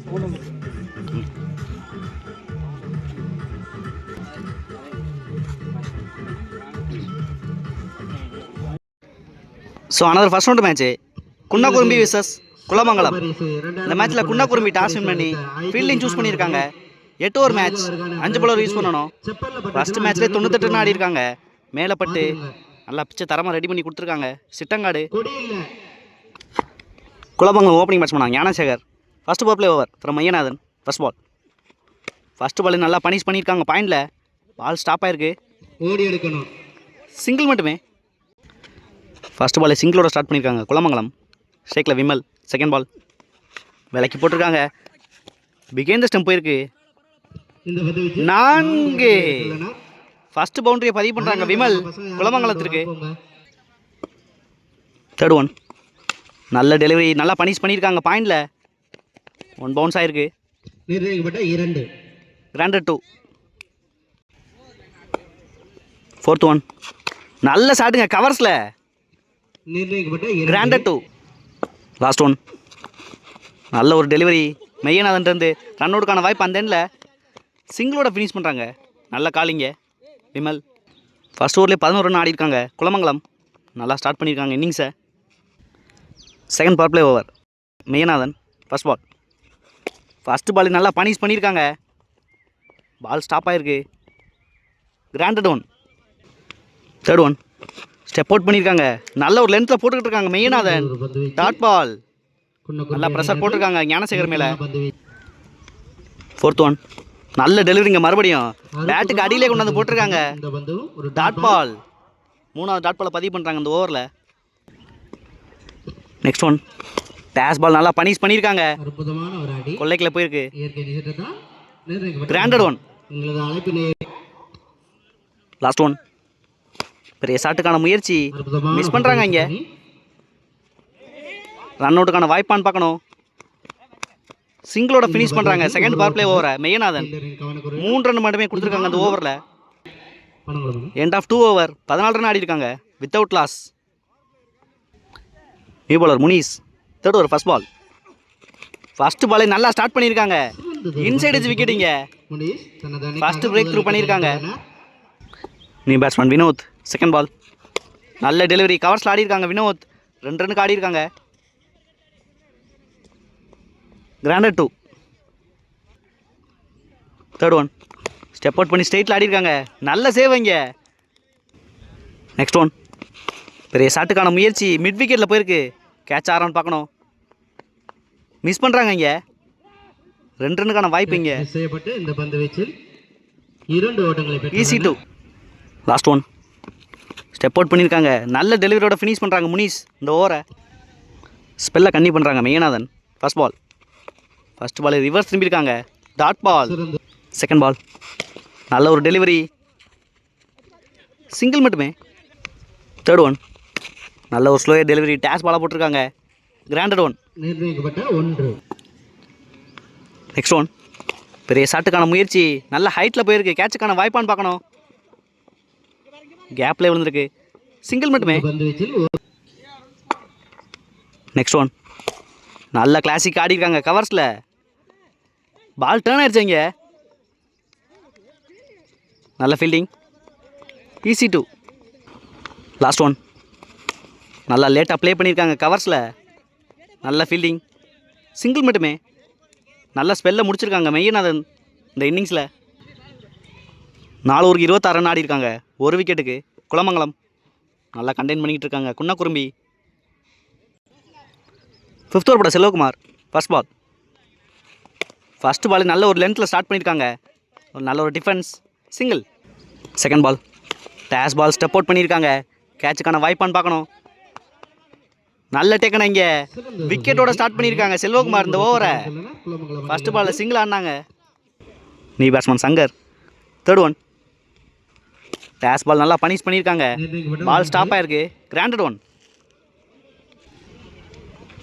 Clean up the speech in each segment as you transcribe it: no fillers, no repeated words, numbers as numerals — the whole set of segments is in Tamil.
So another first round match Kunnakkurumbi versus Kulamangalam. இந்த மேட்ச்சில் குன்னக்குரும்பி டாஸ் வின் பண்ணி ஃபீல்டிங் சூஸ் பண்ணியிருக்காங்க. 8 ஓவர் மேட்ச், 5 பவுலர் யூஸ் பண்ணணும். ஃபர்ஸ்ட் மேட்ச்லேயே 98 ரன் ஆடி இருக்காங்க. மேலே பட்டு நல்லா பிச்சை தரமாக ரெடி பண்ணி கொடுத்துருக்காங்க. சிட்டங்காடு. குலமங்கலம் ஓப்பனிங் பேட்ஸ் பண்ணாங்க Gnanasekar. First power play over from Meyyanathan. First ball. First ball நல்லா பனிஷ் பண்ணியிருக்காங்க. பாயிண்டில் பால் ஸ்டாப் ஆயிருக்கு. சிங்கிள் மட்டுமே. ஃபர்ஸ்ட் பால் சிங்கிளோட ஸ்டார்ட் பண்ணியிருக்காங்க குலமங்கலம். ஸ்ட்ரைக்கில் விமல். செகண்ட் பால் விலைக்கு போட்டிருக்காங்க. பிகைண்ட் த ஸ்டம்ப் போயிருக்கு. 4. ஃபர்ஸ்ட் பவுண்டரியை பதிவு பண்ணுறாங்க விமல் குலமங்கலத்திற்கு. Third one. நல்ல டெலிவரி, நல்லா பனிஷ் பண்ணியிருக்காங்க. பாயிண்டில் 1 பவுன்ஸ் ஆயிருக்கு. கிராண்டட் 2. Fourth one. நல்ல ஷாட்டுங்க கவர்ஸில். கிராண்டட் 2. Last one. நல்ல ஒரு டெலிவரி மெய்யநாதன்ட்டு ரன் அவுட்டுக்கான வாய்ப்பு அந்த எண்டில் சிங்கிளோட ஃபினிஷ் பண்ணுறாங்க. நல்ல காலிங்க விமல். ஃபர்ஸ்ட் ஓவர்லேயே 11 ரன் ஆடி இருக்காங்க குலமங்கலம். நல்லா ஸ்டார்ட் பண்ணியிருக்காங்க இன்னிங்ஸை. Second power play over Meyyanathan. First ball. First ball நல்லா பனிஷ் பண்ணியிருக்காங்க. பால் ஸ்டாப் ஆகிருக்கு. Granted 1. Third one. Step out பண்ணியிருக்காங்க. நல்ல ஒரு லென்த்தில் போட்டுக்கிட்டு இருக்காங்க மெய்யநாதன். Dot ball. நல்லா ப்ரெஷர் போட்டிருக்காங்க ஞானசேகர் மேலே. Fourth one. நல்ல டெலிவரிங்க மறுபடியும். பேட்டுக்கு அடியிலே கொண்டு வந்து போட்டிருக்காங்க. Dot ball. 3வது டாட் பாலை பதிவு பண்ணுறாங்க இந்த ஓவரில். Next one. டேஸ் பால் நல்லா பனிஷ் பண்ணியிருக்காங்க. கொள்ளைக்கில் போயிருக்கு. கிராண்டட் 1. Last one. பெரிய ஷாட்டுக்கான முயற்சி மிஸ் பண்ணுறாங்க. இங்கே ரன் அவுட்டுக்கான வாய்ப்பான்னு பார்க்கணும். சிங்கிளோட ஃபினிஷ் பண்ணுறாங்க. செகண்ட் பவர் பிளே ஓவரை மெய்யநாதன் 3 ரன் மட்டுமே கொடுத்துருக்காங்க அந்த ஓவரில். எண்ட் ஆஃப் 2 ஓவர் 14 ரன் ஆடி இருக்காங்க without loss. New bowler Munees. Third over first ball. First பாலை நல்லா ஸ்டார்ட் பண்ணியிருக்காங்க. இன்சைட் எட்ஜ் விக்கெட்டிங்க. ஃபர்ஸ்ட் பிரேக் த்ரூ பண்ணியிருக்காங்க. New batsman Vinoth. Second ball. நல்ல டெலிவரி கவர்ஸில் ஆடி இருக்காங்க வினோத். 2 ரனுக்கு ஆடி இருக்காங்க. Granted 2. Third one. Step out பண்ணி ஸ்ட்ரெயிட்டில் ஆடி இருக்காங்க. நல்ல சேவ் இங்கே. Next one. பெரிய ஷாட்டுக்கான முயற்சி மிட் விக்கெட்டில் போயிருக்கு. கேட்ச் ஆறான்னு பார்க்கணும். மிஸ் பண்ணுறாங்க இங்கே. 2 ரனுக்கான வாய்ப்பு இங்கே. Easy 2. Last one. Step out பண்ணியிருக்காங்க. நல்ல டெலிவரியோட ஃபினிஷ் பண்ணுறாங்க முனீஸ் இந்த ஓவரை. ஸ்பெல்லை கன்னி பண்ணுறாங்க Meyyanathan. First ball. First ball reverse திரும்பியிருக்காங்க. Dot ball. Second ball. நல்ல ஒரு டெலிவரி. சிங்கிள் மட்டுமே. Third one. நல்ல ஒரு ஸ்லோயர் டெலிவரி. டேஷ் பாலாக போட்டிருக்காங்க. கிராண்டட் 1. Next one. பெரிய ஷாட்டுக்கான முயற்சி நல்ல ஹைட்டில் போயிருக்கு. கேட்சுக்கான வாய்ப்பான்னு பார்க்கணும். கேப்ல விழுந்திருக்கு. சிங்கிள் மட்டுமே. Next one. நல்ல கிளாசிக் ஆடி இருக்காங்க கவர்ஸில். பால் டேர்ன் ஆயிடுச்சு இங்கே. நல்ல ஃபீல்டிங். ஈஸி 2. Last one. நல்லா லேட்டாக ப்ளே பண்ணியிருக்காங்க கவர்ஸில். நல்ல ஃபீல்டிங். சிங்கிள் மட்டுமே. நல்ல ஸ்பெல்லை முடிச்சிருக்காங்க மெய்யநாதன் இந்த இன்னிங்ஸில். 4 ஓவருக்கு 26 ரன் ஆடி இருக்காங்க. 1 விக்கெட்டுக்கு குலமங்கலம். நல்லா கண்டெயின் பண்ணிக்கிட்டு இருக்காங்க குன்னக்குரும்பி. 5th ஓவர் போட Selvakumar. First ball. First ball நல்ல ஒரு லென்த்தில் ஸ்டார்ட் பண்ணியிருக்காங்க. ஒரு நல்ல ஒரு defence. Single. Second ball. Dash ball step out பண்ணியிருக்காங்க. கேட்சுக்கான வாய்ப்பான்னு பார்க்கணும். நல்ல டேக்கனை இங்கே விக்கெட்டோட ஸ்டார்ட் பண்ணியிருக்காங்க செல்வகுமார் இந்த ஓவரை. ஃபர்ஸ்ட் பாலில் சிங்கிள் ஆடினாங்க. New batsman Shankar. Third one. Dash ball நல்லா பனிஷ் பண்ணியிருக்காங்க. பால் ஸ்டாப் ஆயிருக்கு. கிராண்டட் 1.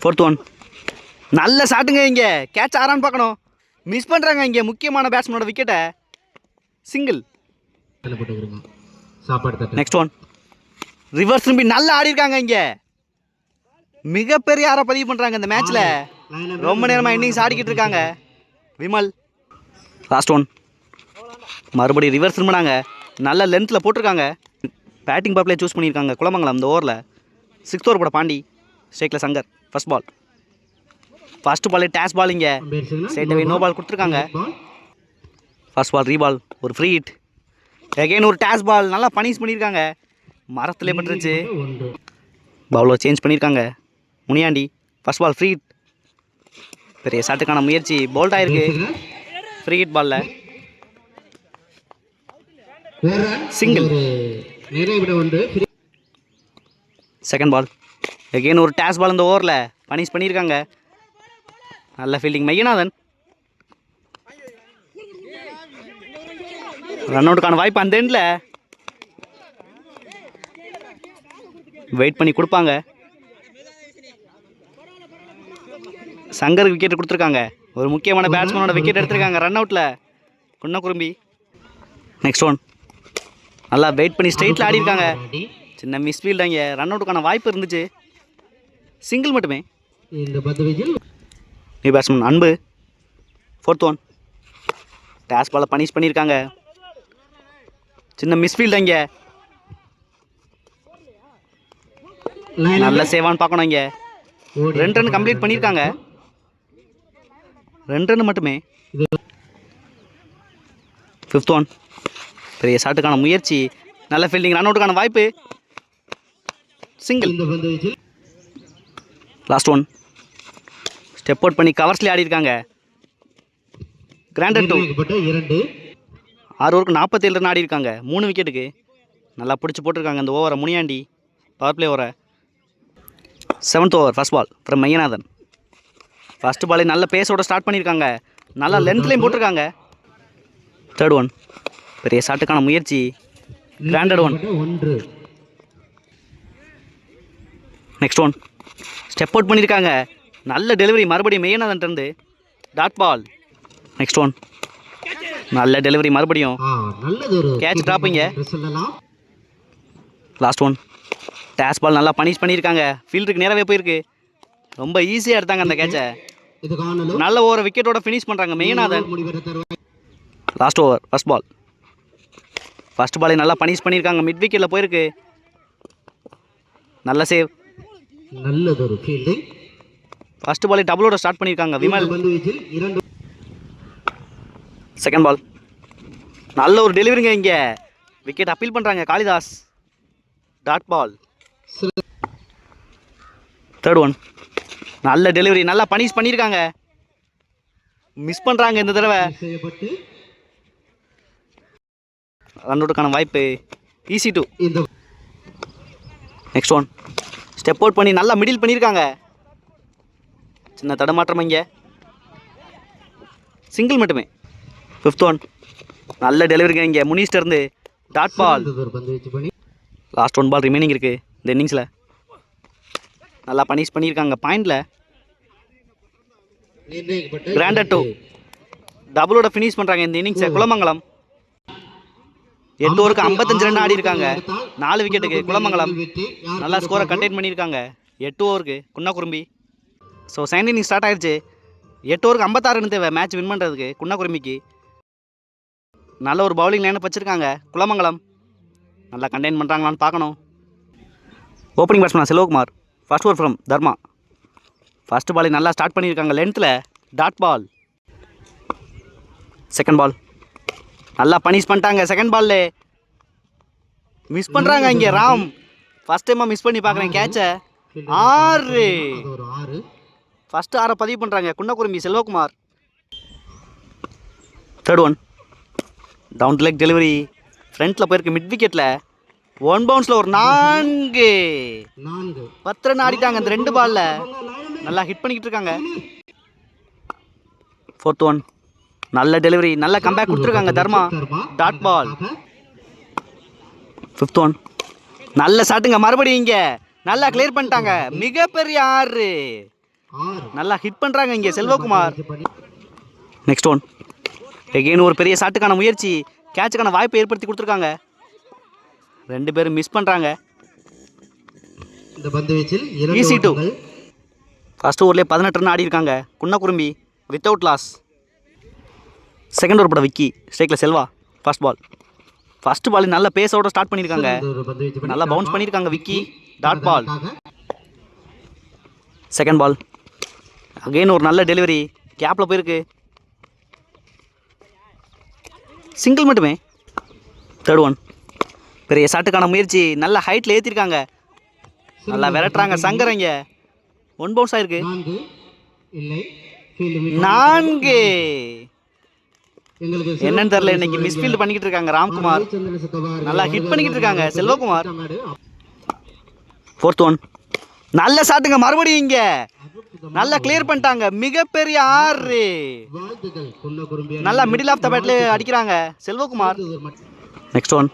Fourth one. நல்ல ஷாட்டுங்க இங்கே. கேட்ச் ஆறான்னு பார்க்கணும். மிஸ் பண்ணுறாங்க இங்கே முக்கியமான பேட்ஸ்மேனோட விக்கெட்டை. சிங்கிள். Next one. ரிவர்ஸ் திரும்பி நல்லா ஆடி இருக்காங்க இங்கே. மிகப்பெரிய ஆரை பதிவு பண்ணுறாங்க இந்த மேட்ச்சில். ரொம்ப நேரமாக இன்னிங்ஸ் ஆடிக்கிட்டு இருக்காங்க. விமல். Last one. மறுபடியும் ரிவர்ஸ் திரும்பினாங்க. நல்ல லென்த்தில் போட்டிருக்காங்க. பேட்டிங் பர்ப்ளே சூஸ் பண்ணியிருக்காங்க குலமங்கலம் இந்த ஓவரில். 6th ஓவர் போட பாண்டி. ஸ்ட்ரைக்கில் சங்கர். First ball. ஃபர்ஸ்ட் பாலே டேஸ் பால். இங்கே ஸ்ட்ரைட்டாகவே நோ பால் கொடுத்துருக்காங்க. First ball reball. ஒரு ஃப்ரீ ஹிட். எகைன் ஒரு டேஸ் பால். நல்லா பனிஷ் பண்ணியிருக்காங்க. மரத்துலேயே பட்டுருச்சு. பவுலர் சேஞ்ச் பண்ணியிருக்காங்க. Muniyandi. First ball free hit. பெரிய ஷாட்டுக்கான முயற்சி போல்ட் ஆயிருக்கு. ஃப்ரீ ஹிட் பாலில் சிங்கிள். Second ball. எகைன் ஒரு டேஸ் பால் இந்த ஓவரில் பனிஷ் பண்ணியிருக்காங்க. நல்ல ஃபீல்டிங் மையநாதன். ரன் அவுட்டுக்கான வாய்ப்பு அந்த எண்டில் வெயிட் பண்ணி கொடுப்பாங்க. சங்கருக்கு விக்கெட் கொடுத்துருக்காங்க. ஒரு முக்கியமான பேட்ஸ்மேனோட விக்கெட் எடுத்திருக்காங்க ரன் அவுட்டில். குன்னக்குறும்பி. Next one. நல்லா வெயிட் பண்ணி ஸ்ட்ரைட்டில் ஆடி இருக்காங்க. சின்ன மிஸ்ஃபீல்டு. அங்கே ரன் அவுட்டுக்கான வாய்ப்பு இருந்துச்சு. சிங்கிள் மட்டுமே. நியூ பேட்ஸ்மேன் அன்பு. 4th one. டேஸ் பாலை பனிஷ் பண்ணியிருக்காங்க. சின்ன மிஸ்ஃபீல்டு. அங்கே நல்ல சேவான்னு பார்க்கணும். இங்கே 2 ரன் கம்ப்ளீட் பண்ணியிருக்காங்க. 2 ரன் மட்டுமே. 5th one. பெரிய ஷாட்டுக்கான முயற்சி. நல்ல ஃபீல்டிங். ரன் அவுட்டுக்கான வாய்ப்பு. Single. Last one. Step out பண்ணி கவர்ஸ்லேயே ஆடி இருக்காங்க. கிராண்டட் 2. 6 ஓவருக்கு 47 ரன் ஆடி இருக்காங்க. 3 விக்கெட்டுக்கு. நல்லா பிடிச்சி போட்டிருக்காங்க அந்த ஓவரை முனியாண்டி. பவர் பிளே ஓவரை. 7th over first ball from Meyyanathan. First பாலே நல்ல பேஸோட ஸ்டார்ட் பண்ணியிருக்காங்க. நல்லா லென்த்லேயும் போட்டிருக்காங்க. 3rd one. பெரிய ஷாட்டுக்கான முயற்சி. Granted 1. Next one. Step out பண்ணியிருக்காங்க. நல்ல டெலிவரி மறுபடியும் மையநாதன்ட்டு. Dot ball. Next one. நல்ல டெலிவரி மறுபடியும். கேட்ச் ட்ராப்பிங்க. Last one. டேஸ் பால் நல்லா பனிஷ் பண்ணியிருக்காங்க. ஃபீல்டுக்கு நேரவே போயிருக்கு. ரொம்ப ஈஸியாக எடுத்தாங்க அந்த கேட்சை. நல்ல ஓவரை விக்கெட்டோட ஃபினிஷ் பண்ணுறாங்க Mayanathan. Last over first ball. First பாலே நல்லா பனிஷ் பண்ணியிருக்காங்க. மிட் விக்கெட்டில் போயிருக்கு. நல்ல சேவ். நல்லதொரு ஃபீல்டிங். ஃபர்ஸ்ட் பாலே டபுளோட ஸ்டார்ட் பண்ணியிருக்காங்க விமல். Second ball. நல்ல ஒரு டெலிவரிங்க. இங்கே விக்கெட் அப்பீல் பண்ணுறாங்க Kalidas. Dot ball. 3rd one. நல்ல டெலிவரி. நல்லா பனிஷ் பண்ணியிருக்காங்க. மிஸ் பண்ணுறாங்க இந்த தடவை. ரன் அவுட்டுக்கான வாய்ப்பு. Easy 2. Next one. Step out பண்ணி நல்லா மிடில் பண்ணியிருக்காங்க. சின்ன தடமாற்றம் இங்கே. சிங்கிள் மட்டுமே. 5th one. நல்ல டெலிவரிங்க இங்கே முனிஸ்டர்ந்து. Dot ball. Last 1 ball remaining இருக்குது இந்த இன்னிங்ஸில். நல்லா பனிஷ் பண்ணியிருக்காங்க பாயிண்டில். கிராண்டட் 2. டபுளோட ஃபினிஷ் பண்ணுறாங்க இந்த இன்னிங்ஸை குலமங்கலம். 8 ஓவருக்கு 55 ரன் ஆடி இருக்காங்க. 4 விக்கெட்டுக்கு குலமங்கலம். நல்லா ஸ்கோரை கண்டெயின் பண்ணியிருக்காங்க 8 ஓவருக்கு குன்னக்குறும்பி. ஸோ செகண்ட் இன்னிங் ஸ்டார்ட் ஆயிடுச்சு. 8 ஓவருக்கு 56 ரன் தேவை மேட்ச் வின் பண்ணுறதுக்கு குன்னக்குறும்பிக்கு. நல்ல ஒரு பவுலிங் லைனப் வச்சுருக்காங்க குலமங்கலம். நல்லா கண்டெயின் பண்ணுறாங்களான்னு பார்க்கணும். Opening batsman Selvakumar. First over from Dharma. First பாலை நல்லா ஸ்டார்ட் பண்ணியிருக்காங்க லென்த்தில். Dot ball. Second ball. நல்லா பனிஷ் பண்ணிட்டாங்க. செகண்ட் பால்லே மிஸ் பண்ணுறாங்க இங்கே ராம். ஃபர்ஸ்ட் டைமாக மிஸ் பண்ணி பார்க்குறேன் கேட்சை. 6. ஃபர்ஸ்ட் 6 பதிவு பண்ணுறாங்க Kunnakkurumbi Selvakumar. 3rd one. Down to leg delivery. ஃப்ரண்ட்டில் போயிருக்கு மிட் விக்கெட்டில். 1 பவுன்ஸில் ஒரு 4. 10 ரன் ஆடிட்டாங்க இந்த 2 பாலில். நல்லா ஹிட் பண்ணிக்கிட்டு இருக்காங்க. 4th one. நல்ல டெலிவரி. நல்ல கம்பேக் கொடுத்துருக்காங்க தர்மா. Dot ball. 5th one. நல்ல ஷாட்டுங்க மறுபடியும் இங்கே. நல்லா கிளியர் பண்ணிட்டாங்க. மிகப்பெரிய 6. நல்லா ஹிட் பண்ணுறாங்க இங்கே செல்வகுமார். Next one. எகெயின் ஒரு பெரிய ஷாட்டுக்கான முயற்சி. கேட்சுக்கான வாய்ப்பை ஏற்படுத்தி கொடுத்துருக்காங்க. 2 பேரும் மிஸ் பண்ணுறாங்க. ஈஸி 2. ஃபர்ஸ்ட் ஓவர்லேயே 18 ரன் ஆடி இருக்காங்க குன்னக்குறும்பி வித்தவுட் லாஸ். செகண்ட் ஓவர் பட விக்கி, ஸ்ட்ரைக்கில் செல்வா. ஃபர்ஸ்ட் பால் நல்ல பேஸோட ஸ்டார்ட் பண்ணியிருக்காங்க. நல்லா பவுன்ஸ் பண்ணியிருக்காங்க Vicky. Dot ball. Second ball again ஒரு நல்ல டெலிவரி, கேப்பில் போயிருக்கு. சிங்கிள் மட்டுமே. Third one. பெரிய ஷாட்டுக்கான முயற்சி, நல்ல ஹைட்டில் ஏற்றிருக்காங்க. நல்லா விரட்டுறாங்க சங்கரங்க. 1 பவுன்ஸ் ஆயிருக்கு. 4. என்னன்னு தெரியல, இன்னைக்கு மிஸ்ஃபீல்டு பண்ணிக்கிட்டு இருக்காங்க ராம்குமார். நல்லா ஹிட் பண்ணிக்கிட்டு இருக்காங்க செல்வகுமார். Fourth one. நல்ல ஷாட்டுங்க மறுபடியும் இங்க. நல்லா கிளியர் பண்ணிட்டாங்க. மிகப்பெரிய 6. நல்லா மிடில் ஆஃப் த பேட்ல அடிக்கிறாங்க செல்வகுமார். Next one.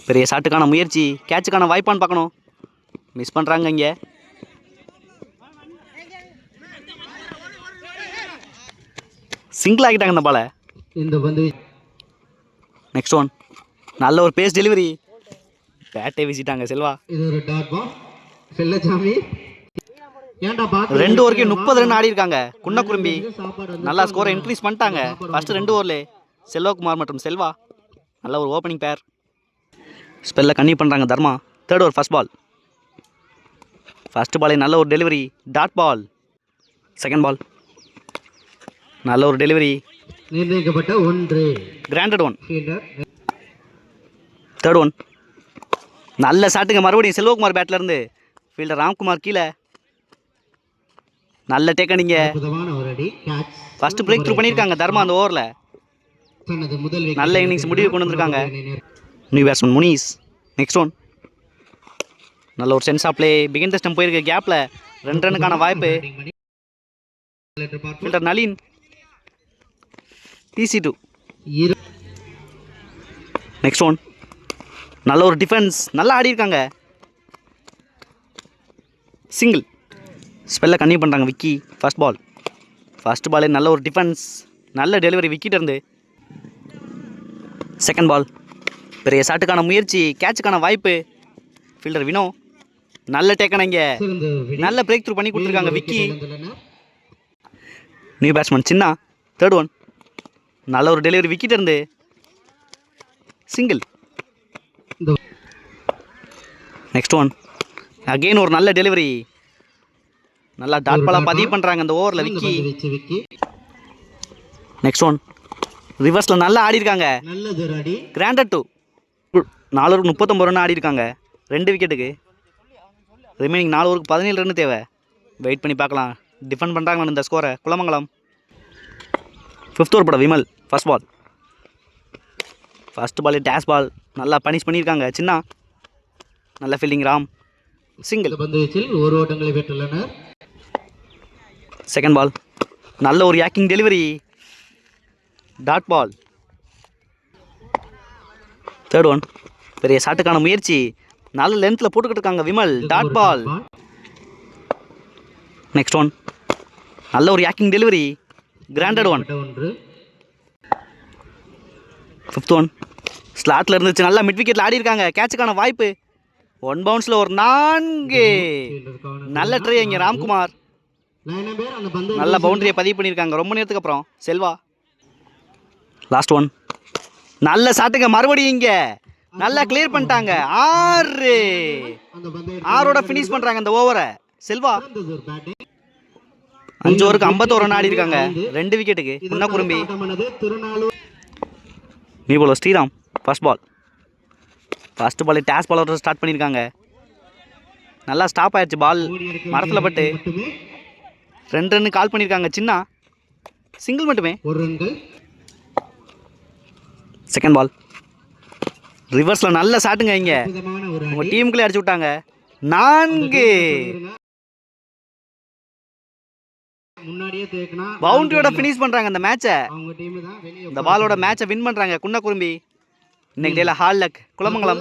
பெரிய ஷாட்டுக்கான முயற்சி, கேட்சுக்கான வாய்ப்பான்னு பார்க்கணும். மிஸ் பண்ணுறாங்க இங்கே. சிங்கிள் ஆகிட்டாங்க இந்த பாலை. Next one. நல்ல ஒரு பேஸ் டெலிவரி, பேட்டை வீசிட்டாங்க செல்வா. 2 ஓவருக்கு 30 ரன் ஆடி இருக்காங்க குன்னக்குரும்பி. நல்லா ஸ்கோரை இன்க்ரீஸ் பண்ணிட்டாங்க. ஃபர்ஸ்ட் 2 ஓவர்லே செல்வகுமார் மற்றும் செல்வா நல்ல ஒரு ஓப்பனிங் பேர். ஸ்பெல்ல கன்னியூ பண்ணுறாங்க தர்மா. தேர்ட் ஓவர் ஃபர்ஸ்ட் பாலே நல்ல ஒரு delivery, dot ball. Second ball நல்ல ஒரு டெலிவரி, நிர்ணயிக்கப்பட்ட 1, கிராண்டட் 1. Third one. நல்ல ஷாட்டுங்க மறுபடியும் செல்வகுமார் பேட்ல இருந்து. ஃபீல்டர் ராம்குமார் கீழே. நல்ல டேக்கனிங்க. ஃபர்ஸ்ட் பிரேக் த்ரூ பண்ணியிருக்காங்க தர்மா அந்த ஓவரில். நல்ல இன்னிங்ஸ் முடிவு கொண்டு வந்திருக்காங்க new batsman Munish. Next one. நல்ல ஒரு சென்ஸ் ஆஃப் பிளே, பிகின் த ஸ்டம்ப் போயிருக்கு. கேப்பில் 2 ரன்னுக்கான வாய்ப்பு. Fielder Nalin. TC2. Next one. நல்ல ஒரு டிஃபென்ஸ், நல்லா ஆடி இருக்காங்க. சிங்கிள். ஸ்பெல்ல கன்னியூ பண்ணுறாங்க விக்கி. ஃபர்ஸ்ட் பாலே நல்ல ஒரு டிஃபென்ஸ், நல்ல டெலிவரி விக்கிட்ட இருந்து. செகண்ட் பால் பெரிய ஷாட்டுக்கான முயற்சி, கேட்சுக்கான வாய்ப்பு. ஃபீல்டர் வினோ நல்ல டேக்கனிங்க. நல்ல பிரேக் த்ரூ பண்ணி கொடுத்துருக்காங்க விக்கி. நியூ பேட்ஸ்மேன் சின்னா. Third one. நல்ல ஒரு டெலிவரி விக்கிட்ட இருந்து. சிங்கிள். Next one. அகெயின் ஒரு நல்ல டெலிவரி, நல்லா டாட் பாலா பதிவு பண்ணுறாங்க இந்த ஓவரில் விக்கி. Next one. ரிவர்ஸில் நல்லா ஆடி இருக்காங்க. கிராண்டட் 2. 4 ஓவருக்கு 39 ரன் ஆடி இருக்காங்க 2 விக்கெட்டுக்கு. ரிமைனிங் 4 ஓவருக்கு 17 ரன் தேவை. வெயிட் பண்ணி பார்க்கலாம் டிஃபெண்ட் பண்ணுறாங்க இந்த ஸ்கோரை குலமங்கலம். ஃபிஃப்த் ஓவர் பட Vimal. First ball dash ball, நல்லா பனிஷ் பண்ணியிருக்காங்க சின்னா. நல்ல ஃபீல்டிங் ராம். சிங்கிள். ஒரு ஓட்டங்களை பெற்றுள்ளனர். செகண்ட் பால் நல்ல ஒரு yorking delivery, dot ball. Third one. பெரிய ஷாட்டுக்கான முயற்சி, நல்ல லென்த்தில் போட்டுக்கிட்டு இருக்காங்க Vimal. Dot ball. Next one. நல்ல ஒரு yorking delivery, granted 1. Fifth one. ஸ்லாட்டில் இருந்துச்சு, நல்லா மிட் விக்கெட்டில் ஆடி இருக்காங்க. கேட்சுக்கான வாய்ப்பு. 1 பவுன்ஸில் ஒரு 4. நல்ல ட்ரை இங்கே ராம்குமார். நல்ல பவுண்டரியை பதிவு பண்ணியிருக்காங்க ரொம்ப நேரத்துக்கு அப்புறம் செல்வா. Last one. நல்ல ஷாட்டுங்க மறுபடியும் இங்கே. நல்லா கிளியர் பண்ணிட்டாங்க. 6 ஃபினிஷ் பண்ணுறாங்க இந்த ஓவரை செல்வா. 5 ஓவருக்கு 51 ரன் ஆடி இருக்காங்க 2 விக்கெட்டுக்கு. குன்னக்குரும்பி. நீ போல ஸ்ரீராம். ஃபர்ஸ்ட் பால் டேஷ் பாலோட ஸ்டார்ட் பண்ணியிருக்காங்க. நல்லா ஸ்டாப் ஆயிடுச்சு பால் மரத்தில் பட்டு. 2 ரன்னு கால் பண்ணியிருக்காங்க சின்னா. சிங்கிள் மட்டுமே. செகண்ட் பால் ரிவர்ஸில் நல்ல ஷாட்டுங்க இங்கே. உங்கள் டீமுக்குள்ளே அடிச்சு விட்டாங்க. 4. பவுண்டரியோட ஃபினிஷ் பண்ணுறாங்க இந்த மேட்சை. இந்த பாலோட மேட்சை வின் பண்ணுறாங்க குன்னக்குரும்பி. இன்னைக்கு டேல ஹால் லக் குலமங்கலம்.